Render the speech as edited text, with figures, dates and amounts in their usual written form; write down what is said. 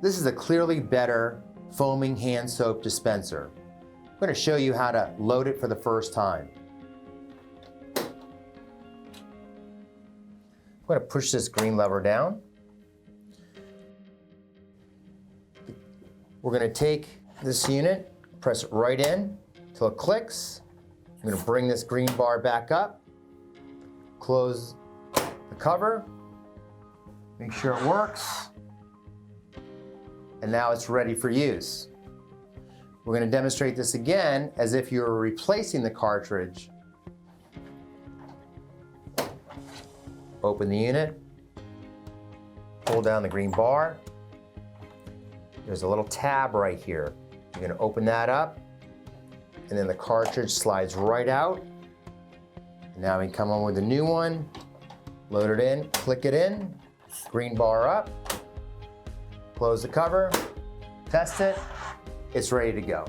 This is a clearly better foaming hand soap dispenser. I'm going to show you how to load it for the first time. I'm going to push this green lever down. We're going to take this unit, press it right in till it clicks. I'm going to bring this green bar back up, close the cover, make sure it works, and now it's ready for use. We're going to demonstrate this again as if you were replacing the cartridge. Open the unit, pull down the green bar. There's a little tab right here. You're going to open that up, and then the cartridge slides right out. And now we come on with a new one, load it in, click it in, green bar up, close the cover, test it, it's ready to go.